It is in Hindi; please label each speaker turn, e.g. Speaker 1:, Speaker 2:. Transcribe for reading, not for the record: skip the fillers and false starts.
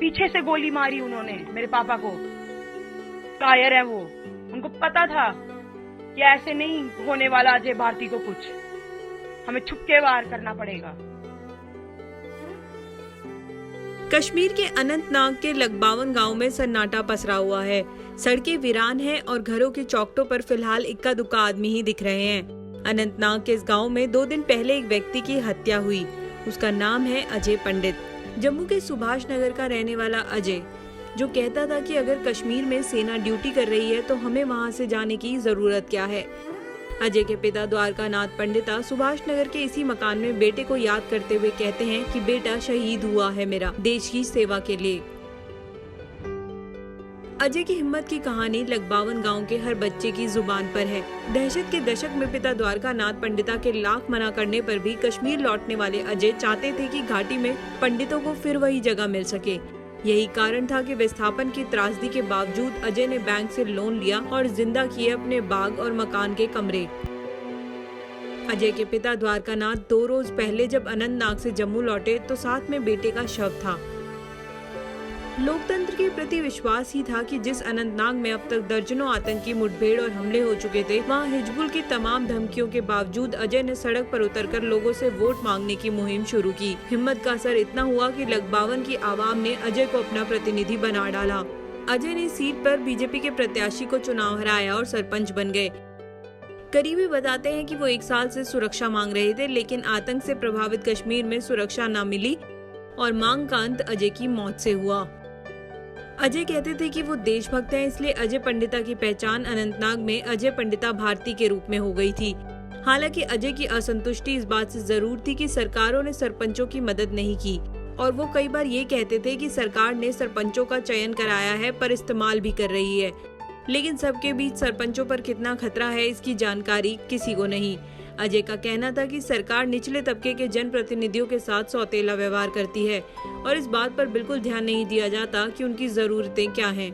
Speaker 1: पीछे से गोली मारी उन्होंने मेरे पापा को। कायर है वो, उनको पता था कि ऐसे नहीं होने वाला अजय भारती को कुछ, हमें छुप के वार करना पड़ेगा।
Speaker 2: कश्मीर के अनंतनाग के लगबावन गांव में सन्नाटा पसरा हुआ है। सड़कें वीरान हैं और घरों के चौखटों पर फिलहाल इक्का दुक्का आदमी ही दिख रहे हैं। अनंतनाग के इस गांव में 2 दिन पहले एक व्यक्ति की हत्या हुई। उसका नाम है अजय पंडित। जम्मू के सुभाष नगर का रहने वाला अजय, जो कहता था कि अगर कश्मीर में सेना ड्यूटी कर रही है तो हमें वहां से जाने की जरूरत क्या है। अजय के पिता द्वारका नाथ पंडिता सुभाष नगर के इसी मकान में बेटे को याद करते हुए कहते हैं कि बेटा शहीद हुआ है मेरा देश की सेवा के लिए। अजय की हिम्मत की कहानी लगबावन गांव के हर बच्चे की जुबान पर है। दहशत के दशक में पिता द्वारका नाथ पंडिता के लाख मना करने पर भी कश्मीर लौटने वाले अजय चाहते थे कि घाटी में पंडितों को फिर वही जगह मिल सके। यही कारण था कि विस्थापन की त्रासदी के बावजूद अजय ने बैंक से लोन लिया और जिंदा किए अपने बाग और मकान के कमरे। अजय के पिता द्वारका नाथ 2 रोज पहले जब अनंतनाग से जम्मू लौटे तो साथ में बेटे का शव था। लोकतंत्र के प्रति विश्वास ही था कि जिस अनंतनाग में अब तक दर्जनों आतंकी मुठभेड़ और हमले हो चुके थे, वहां हिजबुल की तमाम धमकियों के बावजूद अजय ने सड़क पर उतरकर लोगों से वोट मांगने की मुहिम शुरू की। हिम्मत का असर इतना हुआ कि लगबावन की आवाम ने अजय को अपना प्रतिनिधि बना डाला। अजय ने सीट पर बीजेपी के प्रत्याशी को चुनाव हराया और सरपंच बन गए। करीबी बताते हैं कि वो 1 साल से सुरक्षा मांग रहे थे, लेकिन आतंक से प्रभावित कश्मीर में सुरक्षा न मिली और मांग का अंत अजय की मौत से हुआ। अजय कहते थे कि वो देशभक्त हैं, इसलिए अजय पंडिता की पहचान अनंतनाग में अजय पंडिता भारती के रूप में हो गई थी। हालांकि अजय की असंतुष्टि इस बात से जरूर थी कि सरकारों ने सरपंचों की मदद नहीं की और वो कई बार ये कहते थे कि सरकार ने सरपंचों का चयन कराया है पर इस्तेमाल भी कर रही है। लेकिन सबके बीच सरपंचों पर कितना खतरा है इसकी जानकारी किसी को नहीं। अजय का कहना था कि सरकार निचले तबके के जनप्रतिनिधियों के साथ सौतेला व्यवहार करती है और इस बात पर बिल्कुल ध्यान नहीं दिया जाता कि उनकी जरूरतें क्या हैं।